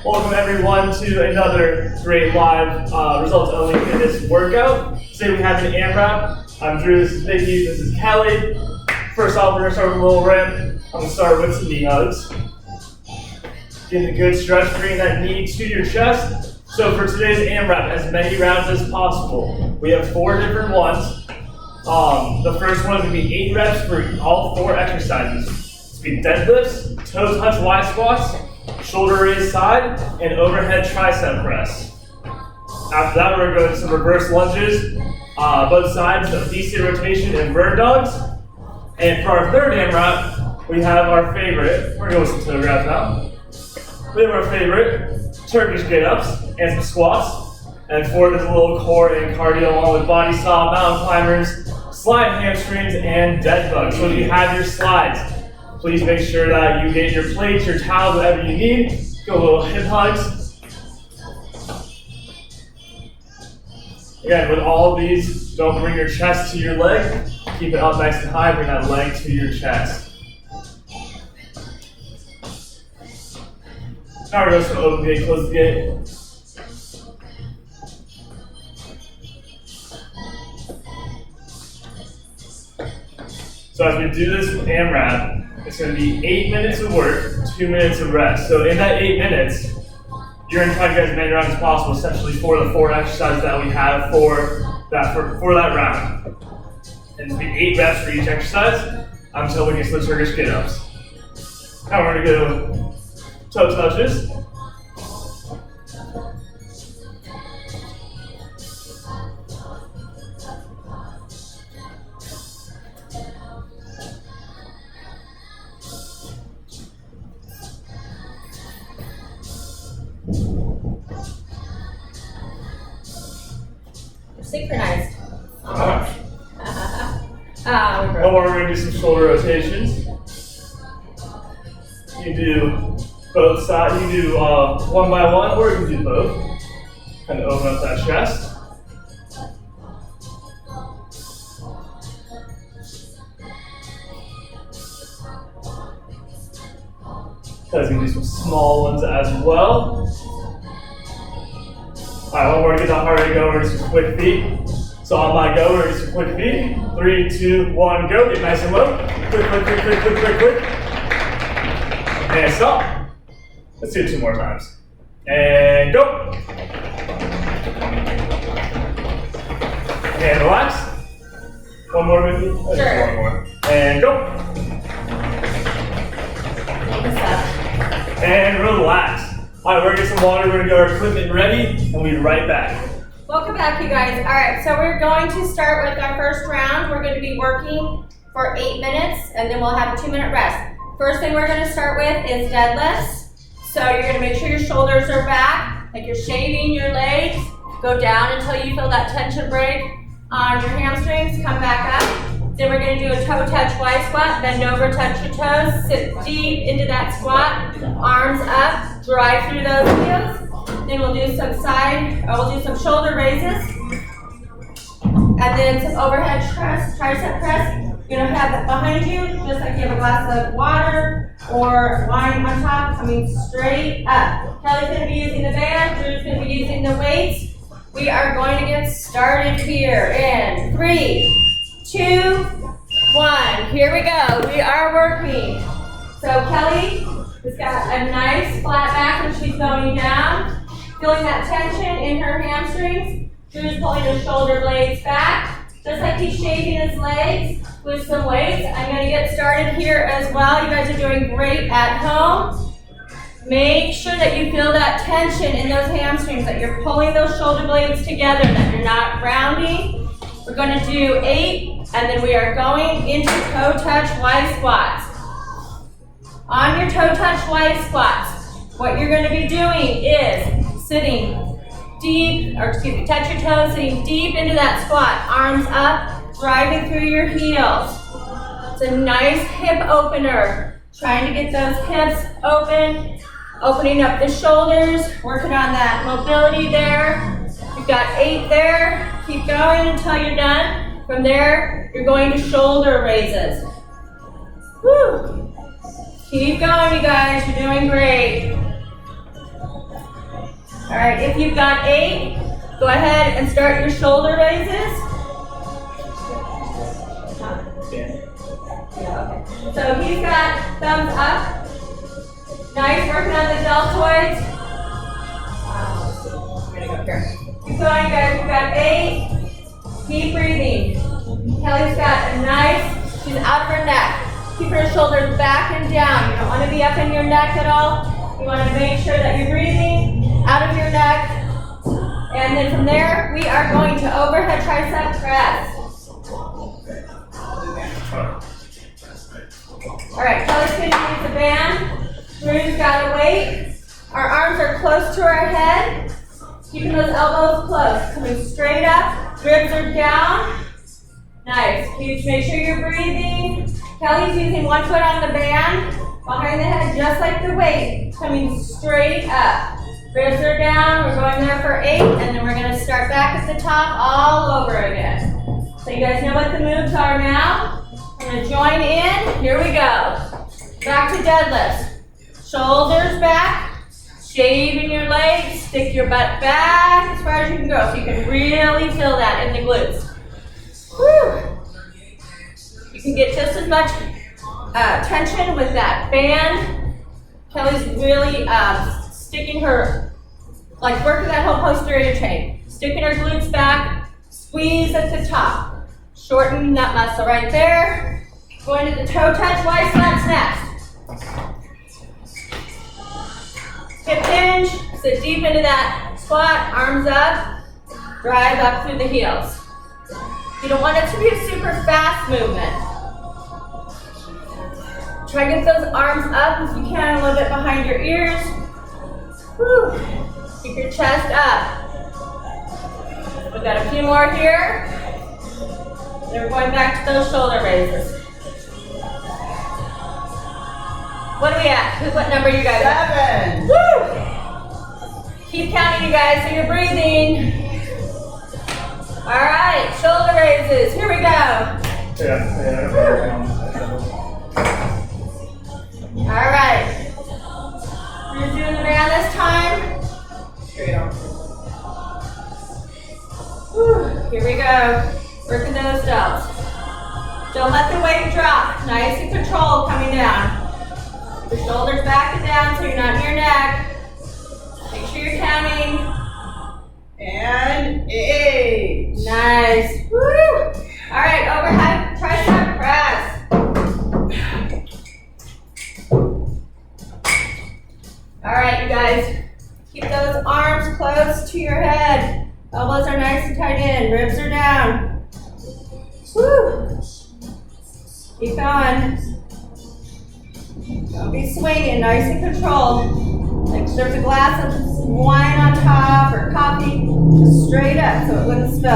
Welcome everyone to another great live results-only fitness workout. Today we have an Amrap. I'm Drew, this is Vicky, this is Kelly. First off, we're going to start with a little ramp. I'm going to start with some knee hugs. Getting a good stretch, bringing that knee to your chest. So for today's Amrap, as many rounds as possible. We have 4 different ones. The first one is going to be 8 reps for all 4 exercises. It's going to be deadlifts, toe touch Y squats, shoulder raise side, and overhead tricep press. After that, we're going to some reverse lunges, both sides of DC rotation and bird dogs. And for our third AMRAP, we have our favorite, we're going with some toe grabs now. We have our favorite Turkish get-ups and some squats. And fourth is a little core and cardio along with body saw, mountain climbers, slide hamstrings, and dead bugs. So if you have your slides, please make sure that you get your plates, your towels, whatever you need. Go a little hip hugs. Again, with all of these, don't bring your chest to your leg. Keep it up nice and high, bring that leg to your chest. Now we're going to open the gate, close the gate. So as we do this with AMRAP, it's going to be 8 minutes of work, 2 minutes of rest. So in that 8 minutes, you're going to try to get as many rounds as possible, essentially for the 4 exercises that we have for that round. And it'll be 8 reps for each exercise until we get to the Turkish get-ups. Now we're going to go toe touches. Synchronized. One more, we're going to do some shoulder rotations. You do both sides, you do one by one, or you can do both. Kind of open up that chest. Guys can do some small ones as well. Alright, one more to get the heart rate going, we're going to do some quick feet. So on my go, we're going to do some quick feet. 3, 2, 1, go. Get nice and low. Quick. And stop. Let's do it 2 more times. And go. And relax. One more with you? Sure. One more. And go. And relax. All right, we're gonna get some water, we're gonna get our equipment ready, and we'll be right back. Welcome back, you guys. All right, so we're going to start with our first round. We're going to be working for 8 minutes, and then we'll have a 2-minute rest. First thing we're going to start with is deadlifts. So you're going to make sure your shoulders are back, like you're shaving your legs. Go down until you feel that tension break on your hamstrings. Come back up. Then we're going to do a toe touch Y squat. Bend over, touch your toes. Sit deep into that squat. Arms up. Drive through those heels. Then we'll do some shoulder raises. And then some overhead press, tricep press. You're going to have that behind you, just like you have a glass of water or wine on top, coming straight up. Kelly's going to be using the band. Drew's going to be using the weights. We are going to get started here in 3, 2, 1. Here we go. We are working. So Kelly has got a nice flat back when she's going down. Feeling that tension in her hamstrings. Drew's pulling his shoulder blades back. Just like he's shaving his legs with some weights. I'm going to get started here as well. You guys are doing great at home. Make sure that you feel that tension in those hamstrings, that you're pulling those shoulder blades together, that you're not rounding. We're going to do 8, and then we are going into toe touch Y squats. On your toe touch Y squats, what you're going to be doing is sitting deep, touch your toes, sitting deep into that squat. Arms up, driving through your heels. It's a nice hip opener. Trying to get those hips open, opening up the shoulders, working on that mobility there. You've got 8 there. Keep going until you're done. From there, you're going to shoulder raises. Woo. Keep going, you guys. You're doing great. right, if you've got 8, go ahead and start your shoulder raises. So he's got thumbs up. Nice, working on the deltoids. I'm gonna go here. Keep going, guys. We've got 8. Keep breathing. Kelly's got a nice, she's out of her neck. Keep her shoulders back and down. You don't want to be up in your neck at all. You want to make sure that you're breathing out of your neck. And then from there, we are going to overhead tricep press. All right, Kelly's going to use the band. Drew's got a weight. Our arms are close to our head. Keeping those elbows close. Coming straight up. Ribs are down. Nice. Make sure you're breathing. Kelly's using one foot on the band. Behind the head, just like the weight. Coming straight up. Ribs are down. We're going there for 8. And then we're going to start back at the top all over again. So you guys know what the moves are now. I'm going to join in. Here we go. Back to deadlifts. Shoulders back. Shaving your legs. Stick your butt back as far as you can go. So you can really feel that in the glutes. Whew. You can get just as much tension with that band. Kelly's really sticking her, like working that whole posterior chain. Sticking her glutes back. Squeeze at the top. Shorten that muscle right there. Going to the toe touch Y slats next. Hip hinge, sit deep into that squat, arms up, drive up through the heels. You don't want it to be a super fast movement. Try to get those arms up if you can, a little bit behind your ears. Whew. Keep your chest up. We've got a few more here. Then we're going back to those shoulder raises. What are we at? What number you guys at? 7. Woo! Keep counting, you guys, so you're breathing. All right, shoulder raises. Here we go. All right. We're doing the band this time. Straight on. Whew. Here we go. Working those delts. Don't let the weight drop. Nice and controlled coming down. Your shoulders back and down so you're not in your neck. Make sure you're counting. And 8. Nice. Woo! All right, overhead tricep press. All right, you guys. Keep those arms close to your head. Elbows are nice and tight in. Ribs are down. Woo! Keep going. Don't be swinging, nice and controlled. Like if there's a glass of wine on top or coffee, just straight up so it wouldn't spill.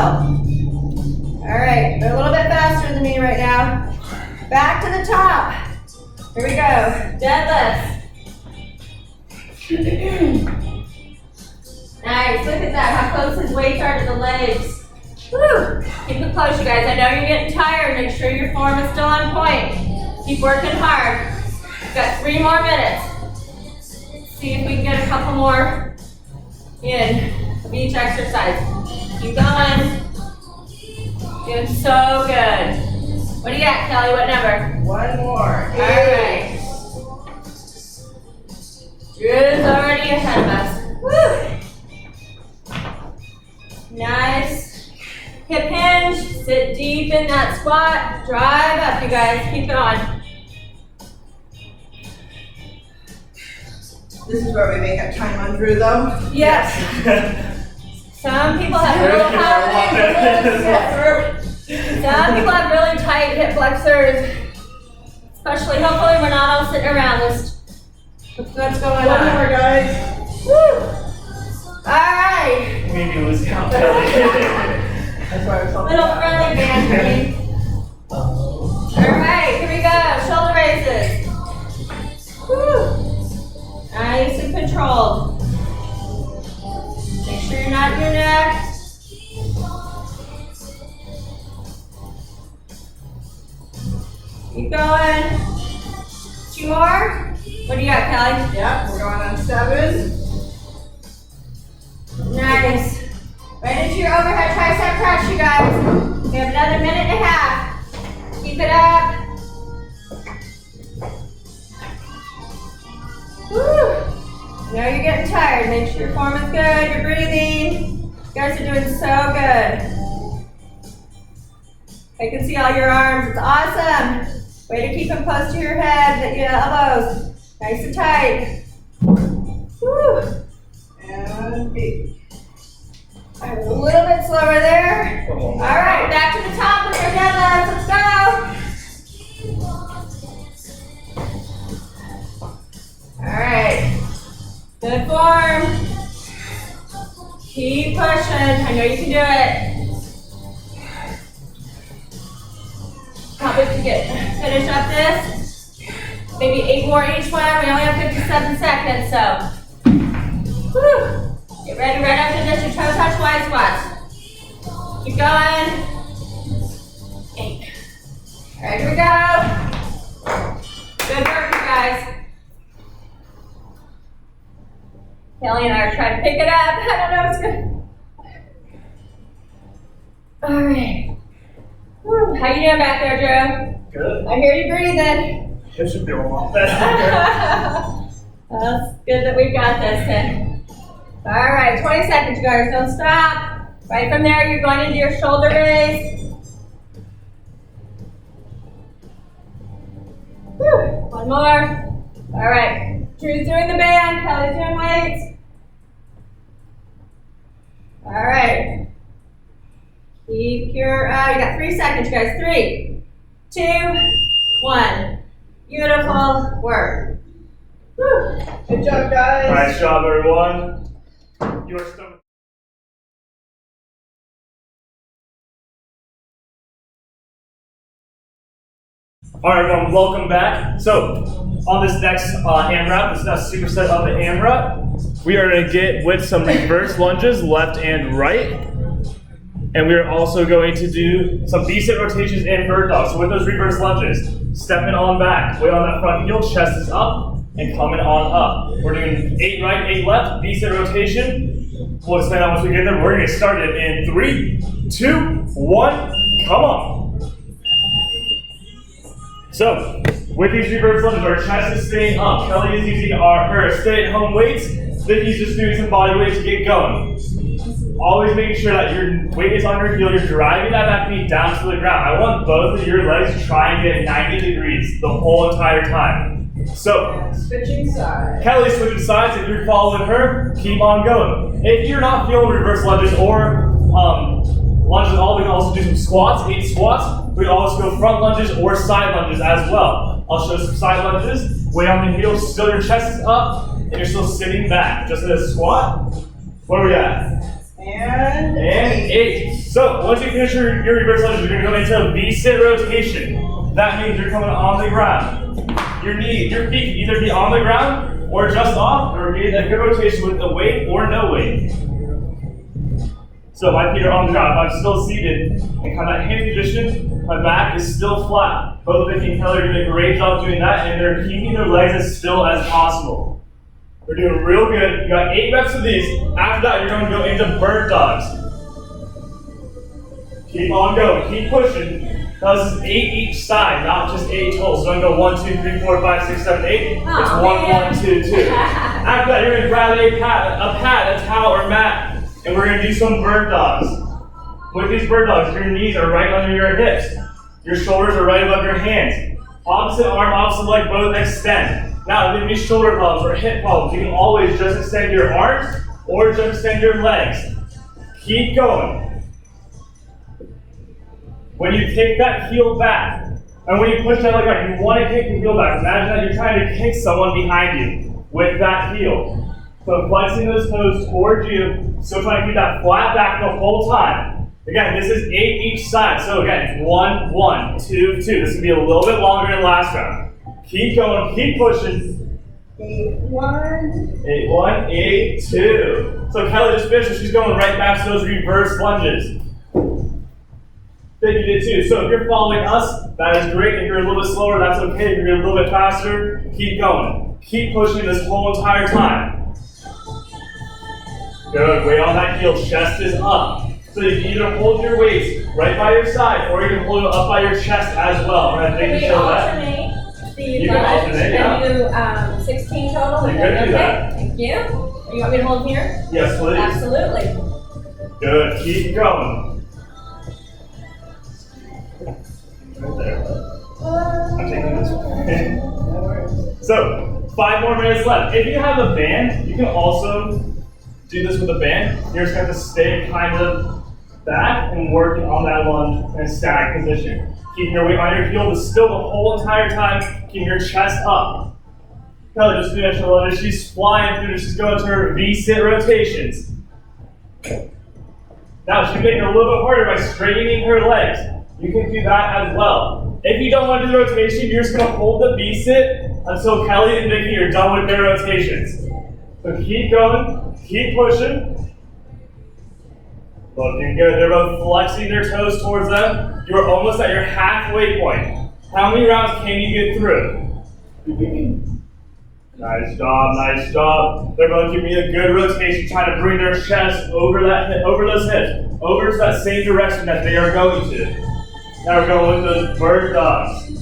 All right, they're a little bit faster than me right now. Back to the top. Here we go, deadlifts. Nice, look at that, how close his weights are to the legs. Woo! Keep it close, you guys. I know you're getting tired. Make sure your form is still on point. Keep working hard. We've got 3 more minutes. See if we can get a couple more in of each exercise. Keep going. Doing so good. What do you got, Kelly? What number? 1 more. 8. All right. Drew's already ahead of us. Woo! Nice. Hip hinge. Sit deep in that squat. Drive up, you guys. Keep it on. This is where we make up time on Drew, though. Yes. Some people have really tight hip flexors. Especially, hopefully we're not all sitting around this. What's going on? 1 more, guys. Woo! All right. Maybe lose count, Kelly. That's why I was talking Little about. friendly band for me. All right, here we go. Shoulder raises. Woo! Nice and controlled. Make sure you're not in your neck. Keep going. 2 more. What do you got, Kelly? Yep, we're going on 7. Right into your overhead tricep press, you guys. We have another minute and a half. Keep it up. Woo. I know you're getting tired. Make sure your form is good. You're breathing. You guys are doing so good. I can see all your arms. It's awesome. Way to keep them close to your head, your elbows. Nice and tight. Woo. And 8. All right, a little bit slower there. All right, back to the top with your deadlifts. Let's go. All right. Good form. Keep pushing. I know you can do it. Probably to finish up this. Maybe 8 more each one. We only have 57 seconds, so. Whew. Get ready right after this. Your toe touch wide squats. Keep going. 8. All right, here we go. Good work, you guys. Kelly and I are trying to pick it up. I don't know what's good. All right. Woo. How you doing back there, Drew? Good. I hear you breathing. It should be a lot better. Well, it's good that we've got this then. All right, 20 seconds, you guys. Don't stop. Right from there, you're going into your shoulder raise. Whew. One more. All right. Drew's doing the band. Kelly's doing weights. All right. Keep your, you got 3 seconds, you guys. 3, 2, 1. Beautiful work. Whew. Good job, guys. Nice job, everyone. Your stomach. All right, everyone, welcome back. So, on this next Amrap, this next superset of the Amrap, we are going to get with some reverse lunges, left and right. And we are also going to do some V-sit rotations and bird dogs. So with those reverse lunges, stepping on back, weight on that front heel, chest is up, and coming on up. We're doing 8 right, 8 left, V-sit rotation. We'll explain that once we get there. We're going to get started in 3, 2, 1, come on. So, with these reverse lunges, our chest is staying up. Kelly is using her stay-at-home weights. Vicky's just doing some body weight to get going. Always making sure that your weight is on your heel, you're driving that back knee down to the ground. I want both of your legs to try and get 90 degrees the whole entire time. So, Switching sides. Kelly's switching sides. If you're following her, keep on going. If you're not feeling reverse lunges or lunges at all, we can also do some squats, 8 squats. We can also go front lunges or side lunges as well. I'll show some side lunges. Weight on the heels, still your chest is up, and you're still sitting back. Just in a squat. What are we at? And 8. So once you finish your reverse lunges, you're going to go into a V-sit rotation. That means you're coming on the ground. Your feet can either be on the ground or just off, or get a good rotation with a weight or no weight. So my feet are on the ground. If I'm still seated and kind of that hand position, my back is still flat. Both Vicky and Kelly are doing a great job doing that, and they're keeping their legs as still as possible. We're doing real good. You got 8 reps of these. After that, you're going to go into bird dogs. Keep on going. Keep pushing. Now this is 8 each side, not just 8 total. So don't go 1, 2, 3, 4, 5, 6, 7, 8. It's 1, 1, 2, 2. After that, you're going to grab a pad, a towel, or mat, and we're going to do some bird dogs. With these bird dogs, your knees are right under your hips. Your shoulders are right above your hands. Opposite arm, opposite leg, both extend. Now, if you have shoulder problems or hip problems, you can always just extend your arms or just extend your legs. Keep going. When you kick that heel back, and when you push that leg back, you want to kick the heel back. Imagine that you're trying to kick someone behind you with that heel. So flexing those toes towards you, still trying to keep that flat back the whole time. Again, this is 8 each side. So again, it's 1, 1, 2, 2. This is going to be a little bit longer than last round. Keep going, keep pushing. 8, 1. 8, 1, 8, 2. So Kelly just finished, she's going right back to those reverse lunges. Vicky did too. So if you're following us, that is great. If you're a little bit slower, that's okay. If you're a little bit faster, keep going. Keep pushing this whole entire time. Good, weight on that heel, chest is up. So you can either hold your weights right by your side, or you can hold it up by your chest as well. I'm going to show that. You can alternate, yeah. And do 16 total. You could do that. Thank you. You want me to hold here? Yes, please. Absolutely. Good, keep going. Right there. I'm taking this one. So, 5 more minutes left. If you have a band, you can also do this with a band. You're just going to stay kind of back and working on that lunge in a static position. Keep your weight on your heel, but still the whole entire time, keep your chest up. Kelly just finished her lunge. She's flying through. She's going to her V-sit rotations. Now she's making it a little bit harder by straightening her legs. You can do that as well. If you don't want to do the rotation, you're just going to hold the V-sit until Kelly and Vicky are done with their rotations. So keep going, keep pushing. Looking good. They're both flexing their toes towards them. You're almost at your halfway point. How many rounds can you get through? Nice job, nice job. They're both giving me a good rotation, trying to bring their chest over those hips, over to that same direction that they are going to. Now we're going with those bird dogs.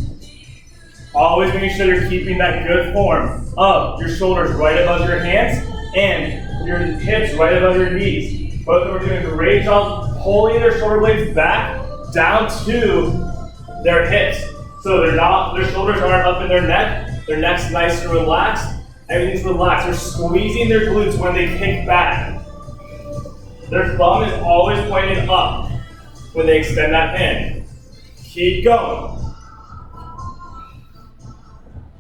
Always making sure you're keeping that good form of your shoulders right above your hands and your hips right above your knees. Both of them are doing a great job pulling their shoulder blades back down to their hips. So their shoulders aren't up in their neck's nice and relaxed. Everything's relaxed. They're squeezing their glutes when they kick back. Their thumb is always pointed up when they extend that hand. Keep going.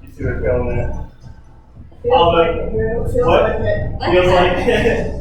You see they're feeling it? Feels like it. Feels like it.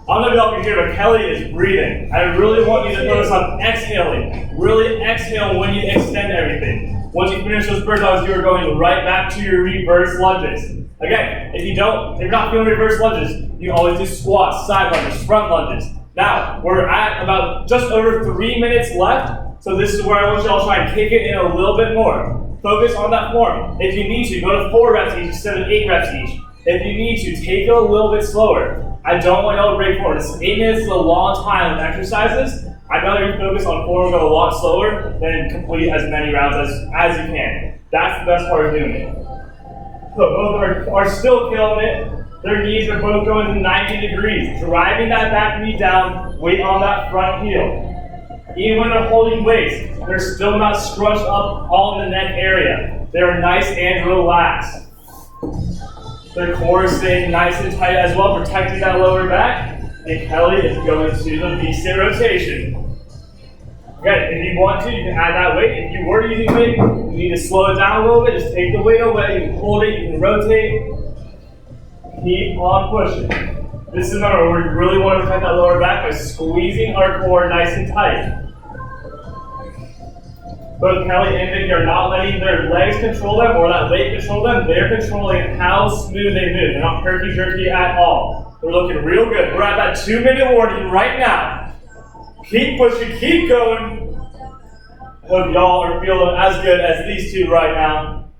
I'm not going to help you here, but Kelly is breathing. I really want you to focus on exhaling. Really exhale when you extend everything. Once you finish those bird dogs, you are going right back to your reverse lunges. Again, if you're not feeling reverse lunges, you always do squats, side lunges, front lunges. Now, we're at about just over 3 minutes left, so this is where I want you all to try and kick it in a little bit more. Focus on that form. If you need to, go to 4 reps each instead of 8 reps each. If you need to, take it a little bit slower. I don't want y'all to break forward. 8 minutes is a long time with exercises. I'd rather you focus on form go a lot slower than complete as many rounds as you can. That's the best part of doing it. So both are still killing it. Their knees are both going to 90 degrees. Driving that back knee down, weight on that front heel. Even when they're holding weights, they're still not scrunched up all in the neck area. They're nice and relaxed. Their core is staying nice and tight as well, protecting that lower back. And Kelly is going to the V-sit rotation. Okay, if you want to, you can add that weight. If you were using weight, you need to slow it down a little bit. Just take the weight away. You can hold it, you can rotate. Keep on pushing. This is another where we really want to protect that lower back by squeezing our core nice and tight. Both Kelly and Vicky are not letting their legs control them or that weight control them. They're controlling how smooth they move. They're not herky-jerky at all. They're looking real good. We're at that 2-minute warning right now. Keep pushing, keep going. I hope y'all are feeling as good as these two right now.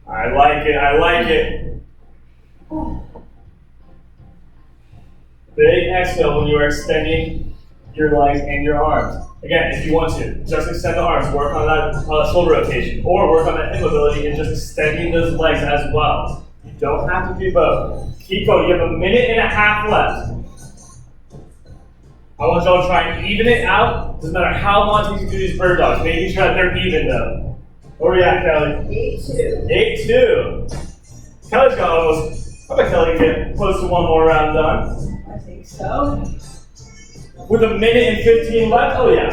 I like it, I like it. Big exhale when you are extending your legs and your arms. Again, if you want to, just extend the arms, work on that shoulder rotation, or work on that hip mobility and just extending those legs as well. You don't have to do both. Keep going. You have 1.5 minutes left. I want y'all to try and even it out. Doesn't matter how long you can do these bird dogs. Making sure that they're even though. Where are we at, Kelly? 8-2. 8-2. Kelly's got almost. I bet Kelly can get close to one more round done. I think so. With 1 minute and 15 left? Oh yeah.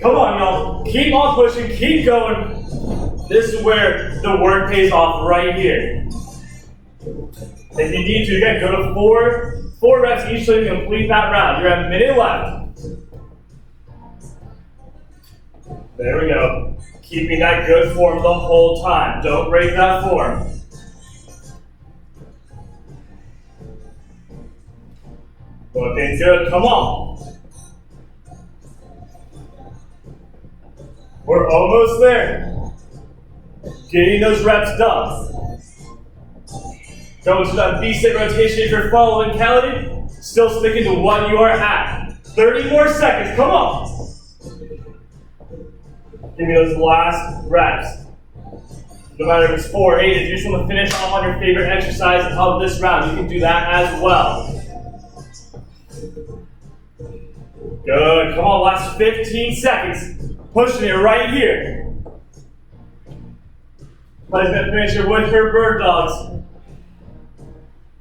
Come on, y'all. Keep on pushing, keep going. This is where the work pays off right here. If you need to, again, go to 4 reps each so you can complete that round. You're at 1 minute left. There we go. Keeping that good form the whole time. Don't break that form. Looking good, come on. We're almost there. Getting those reps done. Going to that V-sit rotation if you're following Kelly. Still sticking to what you are at. 30 more seconds, come on. Give me those last reps. No matter if it's 4 or 8, if you just want to finish off on your favorite exercise of this round, you can do that as well. Good, come on, last 15 seconds. Pushing it right here. Kelly's gonna finish it with her bird dogs.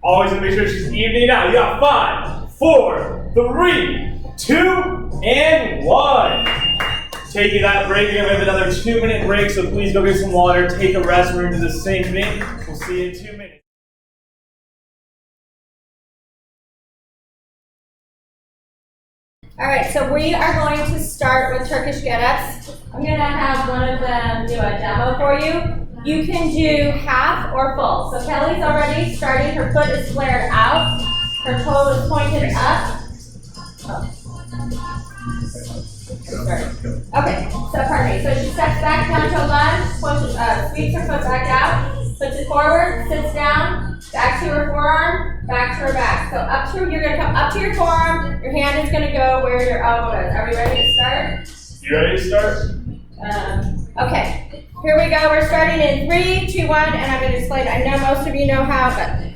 Always gonna make sure she's evening out. You got 5, 4, 3, 2, and 1. Taking that break, we have another 2-minute break, so please go get some water, take a rest, we're gonna do the same thing. We'll see you in 2 minutes. All right, so we are going to start with Turkish get-ups. I'm gonna have one of them do a demo for you. You can do half or full. So Kelly's already starting, her foot is flared out, her toe is pointed up. Okay, so pardon me. So she steps back down to a lunge, pushes, sweeps her foot back out, puts it forward, sits down, back to her forearm, back to her back. So up to, you're gonna come up to your forearm, your hand is gonna go where your elbow is. Are we ready to start? You ready to start? Okay. Here we go. We're starting in 3, 2, 1, and I'm going to explain. I know most of you know how, but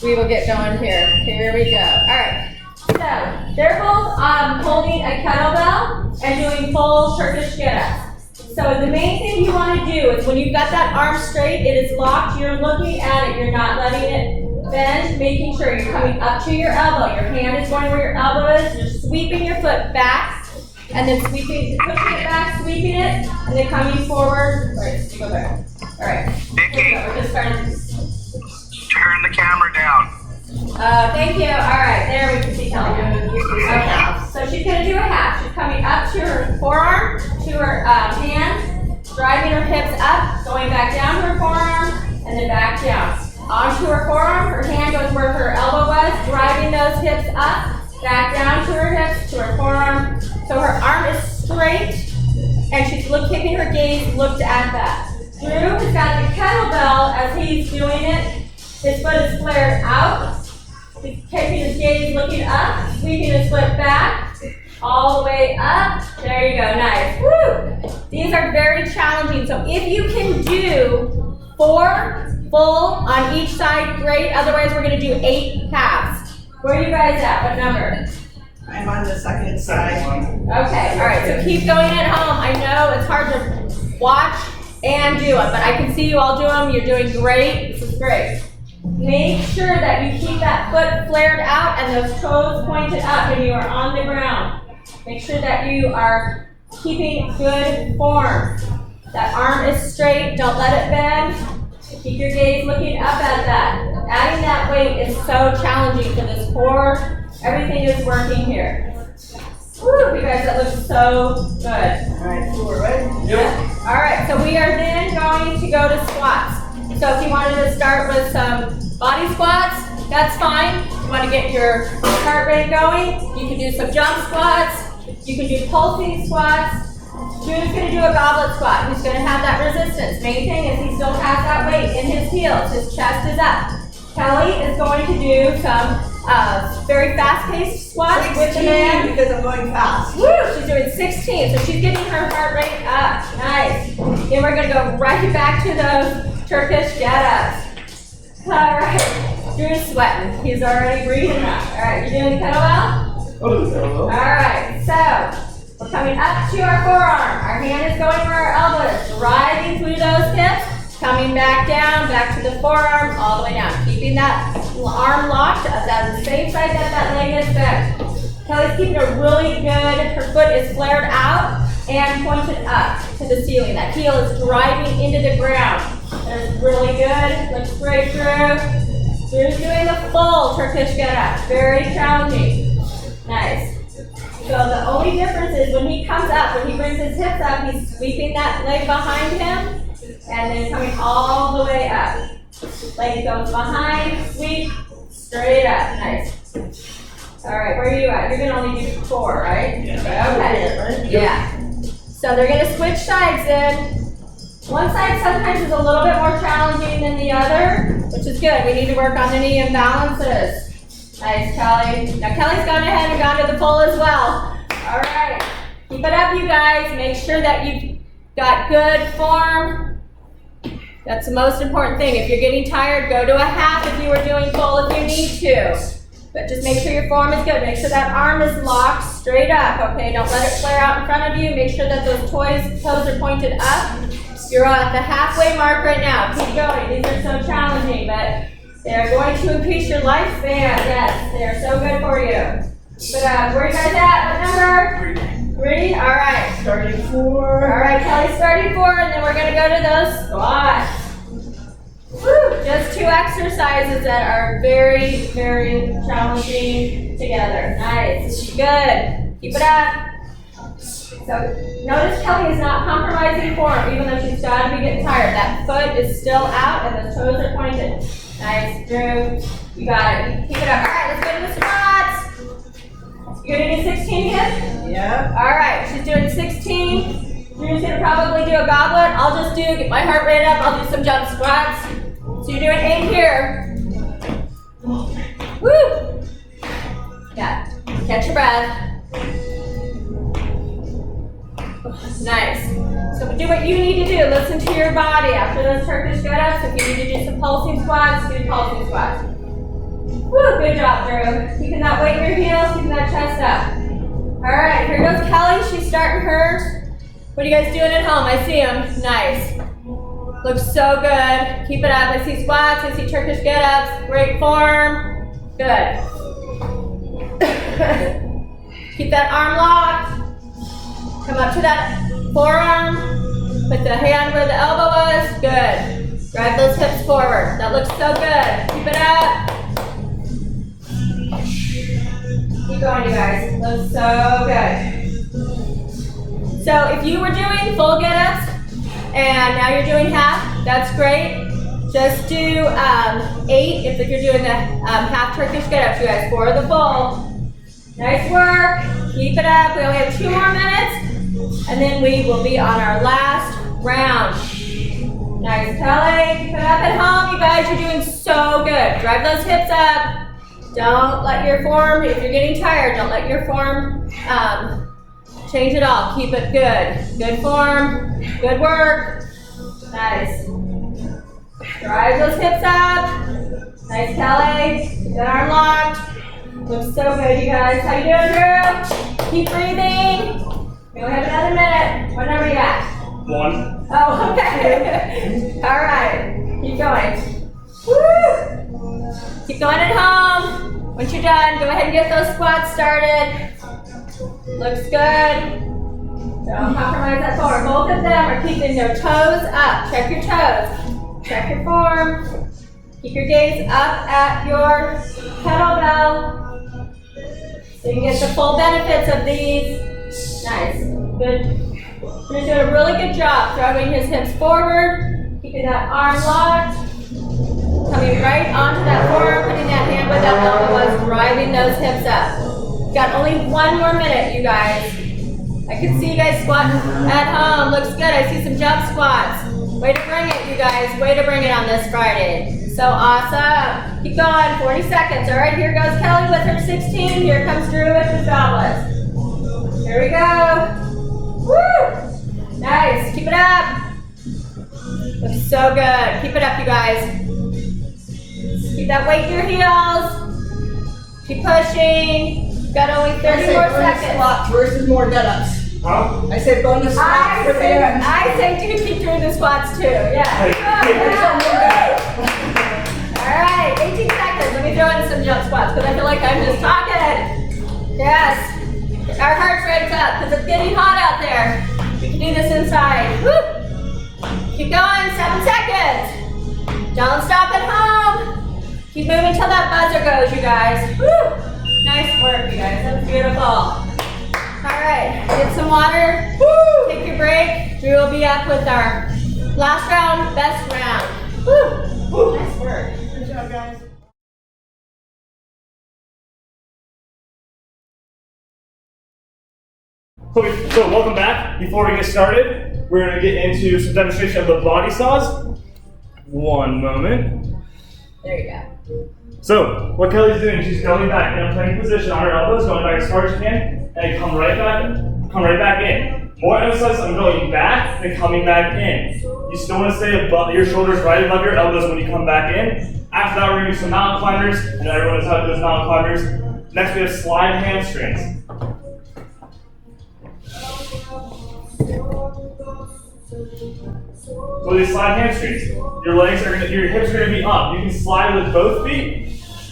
we will get going here. Here we go. All right. So they're both holding a kettlebell and doing full Turkish get-ups. So the main thing you want to do is when you've got that arm straight, it is locked. You're looking at it. You're not letting it bend. Making sure you're coming up to your elbow. Your hand is going where your elbow is. You're sweeping your foot back. And then sweeping, pushing it back, sweeping it, and then coming forward. All right, go back. All right. Vicky, We're just starting. turn the camera down. Thank you. All right, there we can see Kelly. Okay, so she's going to do a half. She's coming up to her forearm, to her hand, driving her hips up, going back down to her forearm, and then back down. Onto her forearm, her hand goes where her elbow was, driving those hips up, back down to her hips, to her forearm. So her arm is straight, and she's keeping her gaze looked at that. Drew has got the kettlebell as he's doing it. His foot is flared out. He's keeping his gaze looking up, sweeping his foot back, all the way up. There you go, nice. Woo! These are very challenging, so if you can do 4 full on each side, great. Otherwise, we're gonna do 8 halves. Where are you guys at? What number? I'm on the second side. Okay, all right, so keep going at home. I know it's hard to watch and do it, but I can see you all do them. You're doing great. This is great. Make sure that you keep that foot flared out and those toes pointed up when you are on the ground. Make sure that you are keeping good form. That arm is straight, don't let it bend. Keep your gaze looking up at that. Adding that weight is so challenging for this core. Everything is working here. Woo, you guys, that looks so good. All right, so we're ready? Yep. All right, so we are then going to go to squats. So if you wanted to start with some body squats, that's fine. If you want to get your heart rate going, you can do some jump squats. You can do pulsing squats. Drew's going to do a goblet squat. He's going to have that resistance. Main thing is he still has that weight in his heels. His chest is up. Kelly is going to do some very fast-paced squats with the man. Because I'm going fast. Woo! She's doing 16, so she's getting her heart rate up. Nice. Then we're going to go right back to those Turkish get-ups. All right. Drew's sweating. He's already breathing up. All right, you doing the kettlebell? I'll do the kettlebell. All right, so we're coming up to our forearm. Our hand is going where our elbow is, driving through those hips, coming back down, back to the forearm, all the way down. Keeping that arm locked at the same side that that leg is bent. Kelly's keeping it really good. Her foot is flared out and pointed up to the ceiling. That heel is driving into the ground. That's really good. Looks great, Drew. Drew's doing the full Turkish get-up. Very challenging. Nice. So the only difference is when he comes up, when he brings his hips up, he's sweeping that leg behind him and then coming all the way up. Leg goes behind, sweep, straight up. Nice. All right, where are you at? You're going to only do 4, right? Yeah. Okay. Yeah. So they're going to switch sides then. One side sometimes is a little bit more challenging than the other, but which is good. We need to work on any imbalances. Nice, Kelly. Now Kelly's gone ahead and gone to the full as well. All right, keep it up, you guys. Make sure that you've got good form. That's the most important thing. If you're getting tired, go to a half if you were doing full if you need to. But just make sure your form is good. Make sure that arm is locked straight up, okay? Don't let it flare out in front of you. Make sure that those toes are pointed up. You're at the halfway mark right now. Keep going. These are so challenging, but they're going to increase your lifespan. Yes, they're so good for you. But where are you guys at? What number? 3? All right. Starting 4. All right, Kelly's starting 4, and then we're going to go to those squats. Woo! Just 2 exercises that are very, very challenging together. Nice. Good. Keep it up. So notice Kelly is not compromising form, even though she's got to be getting tired. That foot is still out, and the toes are pointed. Nice, Drew. You got it. Keep it up. All right, let's go to the squats. You're going to do 16 again? Yeah. All right, she's doing 16. Drew's going to probably do a goblet. I'll just get my heart rate up. I'll do some jump squats. So you're doing 8 here. Woo! Yeah, catch your breath. Nice. So do what you need to do. Listen to your body. After those Turkish get-ups, if you need to do some pulsing squats, do pulsing squats. Woo, good job, Drew. Keeping that weight in your heels, keeping that chest up. All right, here goes Kelly. She's starting hers. What are you guys doing at home? I see them. Nice. Looks so good. Keep it up. I see squats. I see Turkish get-ups. Great form. Good. Keep that arm locked. Come up to that forearm. Put the hand where the elbow was. Good. Drive those hips forward. That looks so good. Keep it up. Keep going, you guys. Looks so good. So if you were doing full get-ups and now you're doing half, that's great. Just do 8 if you're doing the half Turkish get-ups, you guys, for the full. Nice work. Keep it up. We only have 2 more minutes, and then we will be on our last round. Nice, Kelly. Keep it up at home, you guys. You're doing so good. Drive those hips up. Don't let your form, if you're getting tired, don't let your form change at all. Keep it good. Good form. Good work. Nice. Drive those hips up. Nice, Kelly. Keep that arm locked. Looks so good, you guys. How you doing, Drew? Keep breathing. We only have another minute. What number are you at? 1. Oh, okay. All right. Keep going. Woo! Keep going at home. Once you're done, go ahead and get those squats started. Looks good. Don't compromise that form. Both of them are keeping their toes up. Check your toes. Check your form. Keep your gaze up at your kettlebell so you can get the full benefits of these. Nice. Good. You're doing a really good job throwing his hips forward, keeping that arm locked, coming right onto that forearm, putting that hand where that elbow was, driving those hips up. Got only 1 more minute, you guys. I can see you guys squatting at home. Looks good. I see some jump squats. Way to bring it, you guys. Way to bring it on this Friday. So awesome. Keep going. 40 seconds. All right, here goes Kelly with her 16. Here comes Drew with his goblets. Here we go. Woo! Nice. Keep it up. Looks so good. Keep it up, you guys. Keep that weight in your heels. Keep pushing. Got only 30 more seconds. Squats versus more get-ups. Huh? I said bonus squats for the end. I say do keep doing the squats too. Yeah. All right, 18 seconds. Let me throw in some jump squats because I feel like I'm just talking. Yes. Our heart rate's up because it's getting hot out there. We can do this inside. Woo. Keep going. 7 seconds. Don't stop at home. Keep moving till that buzzer goes, you guys. Woo. Nice work, you guys. That was beautiful. All right, get some water. Woo. Take your break. Drew will be up with our last round, best round. Woo. Woo. Nice work. Good job, guys. So welcome back. Before we get started, we're going to get into some demonstration of the body saws. 1 moment. There you go. So, what Kelly's doing, she's going back in a plank position on her elbows, going back as far as she can, and come right back in. More emphasis on going back than coming back in. You still want to stay above your shoulders right above your elbows when you come back in. After that, we're going to do some mountain climbers, and everyone knows how to do those mountain climbers. Next, we have slide hamstrings. So these slide hamstrings, your hips are going to be up. You can slide with both feet.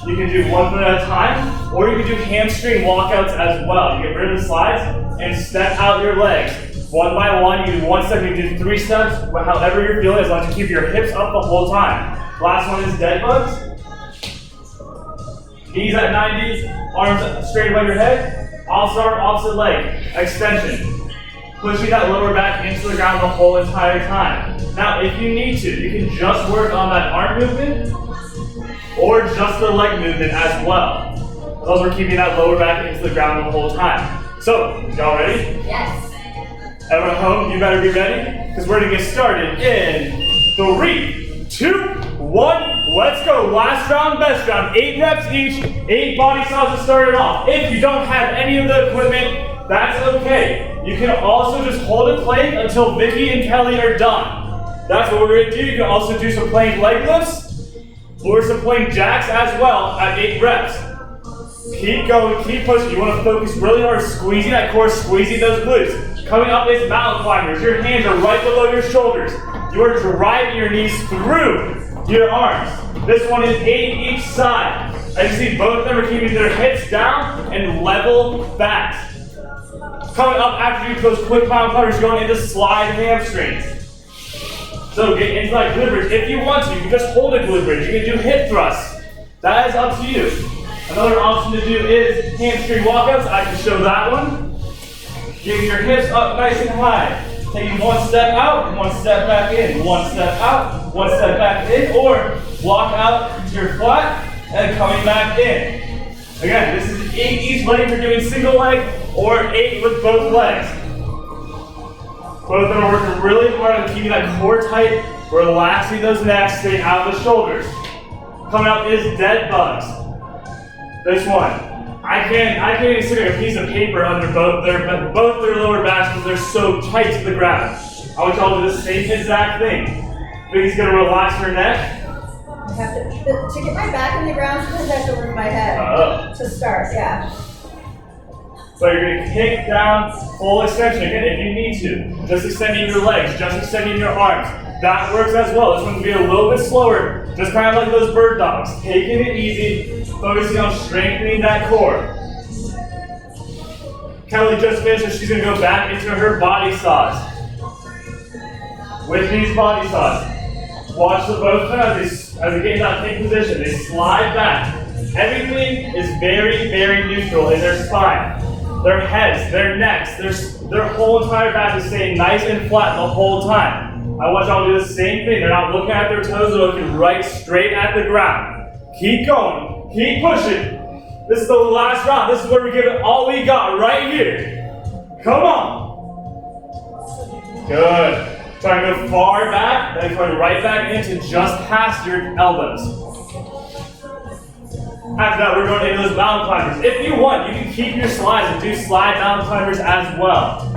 You can do one foot at a time, or you can do hamstring walkouts as well. You get rid of the slides and step out your legs. One by one, you do 1 step, you do 3 steps, however you're feeling, as long as you keep your hips up the whole time. Last one is dead bugs. Knees at 90, arms straight above your head. Opposite arm, opposite leg, extension. Pushing that lower back into the ground the whole entire time. Now, if you need to, you can just work on that arm movement or just the leg movement as well. As long as we're keeping that lower back into the ground the whole time. So, y'all ready? Yes. Everyone at home, you better be ready, because we're gonna get started in 3, 2, 1, let's go. Last round, best round. 8 reps each, 8 body saws to start it off. If you don't have any of the equipment, that's okay. You can also just hold a plank until Vicky and Kelly are done. That's what we're gonna do. You can also do some plank leg lifts or some plank jacks as well at 8 reps. Keep going, keep pushing. You wanna focus really hard, squeezing that core, squeezing those glutes. Coming up is mountain climbers. Your hands are right below your shoulders. You are driving your knees through your arms. This one is 8 each side. As you see, both of them are keeping their hips down and level back. Coming up after you do those quick mountain climbers, going into slide hamstrings. So get into that glute bridge. If you want to, you can just hold a glute bridge. You can do hip thrusts. That is up to you. Another option to do is hamstring walkouts. I can show that one. Getting your hips up nice and high. Taking 1 step out, 1 step back in. 1 step out, 1 step back in. Or walk out to your flat and coming back in. Again, this is 8 each leg for doing single leg or 8 with both legs. Both of them are working really hard on keeping that core tight, relaxing those necks, staying out of the shoulders. Coming up is dead bugs. This one. I can't even stick a piece of paper under both their lower backs because they're so tight to the ground. I want y'all to do the same exact thing. Vicky's gonna relax her neck. I have to get my back in the ground, sometimes I have to work my head to start, yeah. So you're gonna kick down, full extension again if you need to. Just extending your legs, just extending your arms. That works as well. This one's gonna be a little bit slower, just kind of like those bird dogs. Taking it easy, focusing on strengthening that core. Kelly just finished, so she's gonna go back into her body saws. With these body saws, watch the both of them as they get in that plank position. They slide back. Everything is very, very neutral in their spine. Their heads, their necks, their whole entire back is staying nice and flat the whole time. I want y'all to do the same thing. They're not looking at their toes, they're looking right straight at the ground. Keep going, keep pushing. This is the last round. This is where we give it all we got right here. Come on. Good. Try to go far back, then come right back into just past your elbows. After that, we're going into those mountain climbers. If you want, you can keep your slides and do slide mountain climbers as well.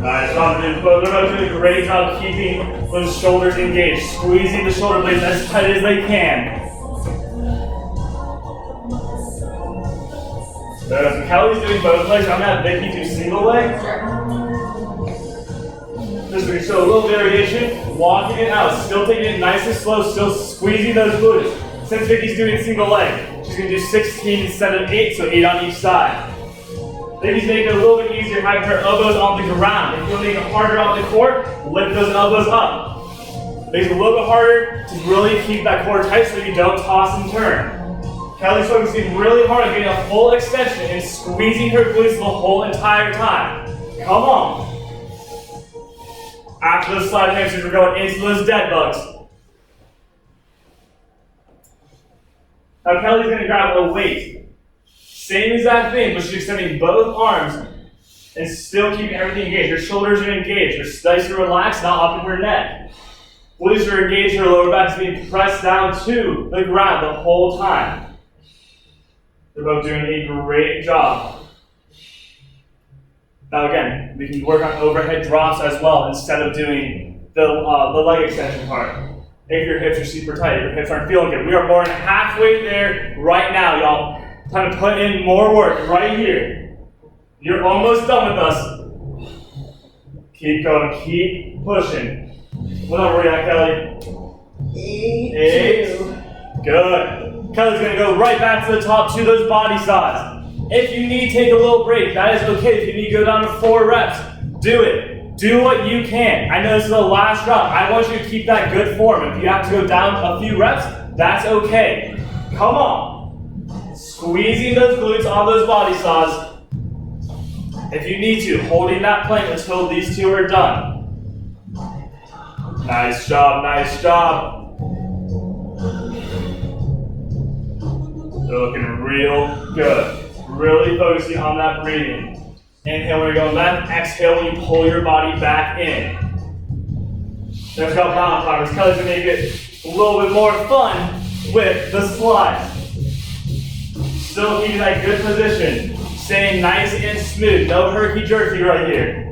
Nice job, dude. Both of them are doing a great job keeping those shoulders engaged, squeezing the shoulder blades as tight as they can. So Kelly's doing both legs. I'm gonna have Vicky do single leg. Just to show a little variation, walking it out, still taking it nice and slow, still squeezing those glutes. Since Vicky's doing single leg, she's gonna do 16 instead of 8, so 8 on each side. Vicky's making it a little bit easier having her elbows on the ground. If you want to make it harder on the core, lift those elbows up. Makes it a little bit harder to really keep that core tight so you don't toss and turn. Kelly's focusing really hard on getting a full extension and squeezing her glutes the whole entire time. Come on. After those slide hamstrings, we're going into those dead bugs. Now Kelly's going to grab a weight. Same exact thing, but she's extending both arms and still keeping everything engaged. Her shoulders are engaged. Her nice and relaxed, not up in her neck. Glutes are engaged, her lower back is being pressed down to the ground the whole time. They're both doing a great job. Now again, we can work on overhead drops as well instead of doing the leg extension part. If your hips are super tight, if your hips aren't feeling good. We are more than halfway there right now, y'all. Time to put in more work right here. You're almost done with us. Keep going, keep pushing. What number are we at, Kelly? 8. Good. Kelly's gonna go right back to the top to those body size. If you need to take a little break, that is okay. If you need to go down to 4 reps, do it. Do what you can. I know this is the last drop. I want you to keep that good form. If you have to go down a few reps, that's okay. Come on. Squeezing those glutes on those body saws. If you need to, holding that plank until these 2 are done. Nice job, nice job. They're looking real good. Really focusing on that breathing. Inhale when you're going left, exhale when you pull your body back in. Next up, mountain climbers. Kelly's gonna make it a little bit more fun with the slides. Still keeping that good position. Staying nice and smooth. No herky-jerky right here.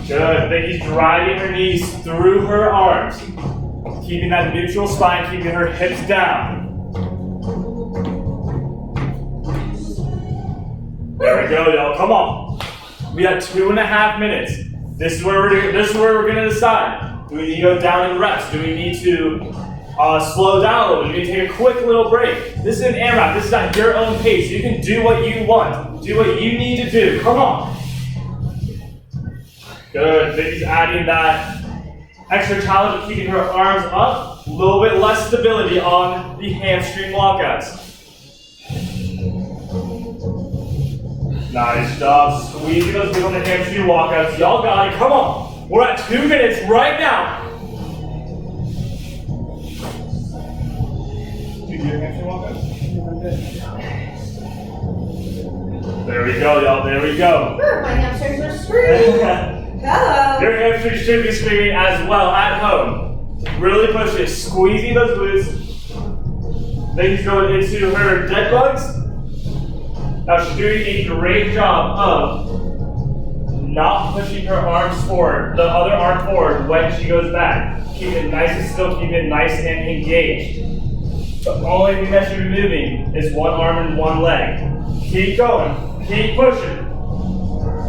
Good. Vicky's driving her knees through her arms. Keeping that neutral spine, keeping her hips down. There we go, y'all. Come on. We got 2.5 minutes. This is where we're gonna decide. Do we need to go down in reps? Do we need to slow down a little bit? Do we need to take a quick little break? This is an Amrap. This is at your own pace. You can do what you want. Do what you need to do. Come on. Good. Vicky's adding that extra challenge of keeping her arms up. A little bit less stability on the hamstring walkouts. Nice job. Squeezing those glutes on the hamstring walkouts. Y'all got it. Come on. We're at 2 minutes right now. Did you do your hamstring walkouts? There we go, y'all. There we go. My hamstrings are screaming. Hello. Your hamstrings should be screaming as well at home. Really push it. Squeezing those glutes. Then he's going into her dead bugs. Now she's doing a great job of not pushing her arms forward, the other arm forward when she goes back. Keep it nice and still, keep it nice and engaged. The only thing that should be moving is one arm and one leg. Keep going, keep pushing.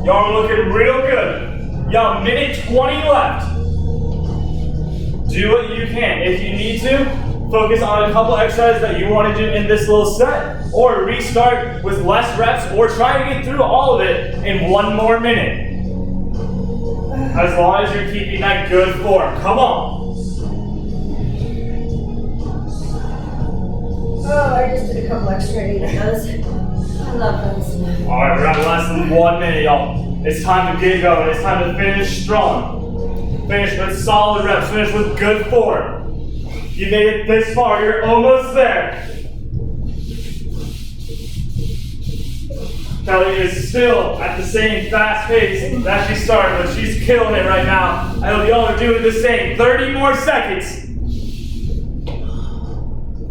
Y'all are looking real good. Y'all, minute 20 left. Do what you can. If you need to, focus on a couple exercises that you want to do in this little set, or restart with less reps, or try to get through all of it in 1 more minute. As long as you're keeping that good form. Come on. Oh, I just did a couple extra of those. I love those. All right, we're at less than 1 minute, y'all. It's time to get going. It's time to finish strong. Finish with solid reps. Finish with good form. You made it this far. You're almost there. Kelly is still at the same fast pace that she started, but she's killing it right now. I hope y'all are doing the same. 30 more seconds.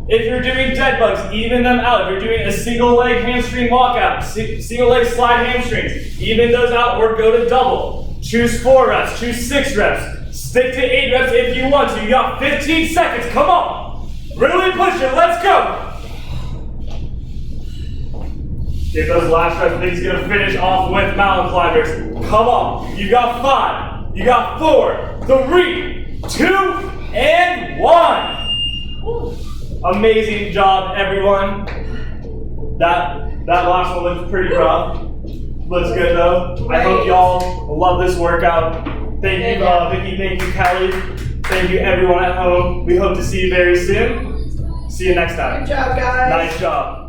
If you're doing dead bugs, even them out. If you're doing a single leg hamstring walkout, single leg slide hamstrings, even those out or go to double. Choose 4 reps, choose 6 reps. Stick to 8 reps if you want to. You got 15 seconds, come on. Really push it, let's go. Get those last reps. He's gonna finish off with mountain climbers. Come on, you got 5, you got 4, 3, 2, and 1. Amazing job, everyone. That last one looks pretty rough. Looks good though. I hope y'all love this workout. Thank you, Vicky. Thank you, Kelly. Thank you, everyone at home. We hope to see you very soon. See you next time. Good job, guys. Nice job.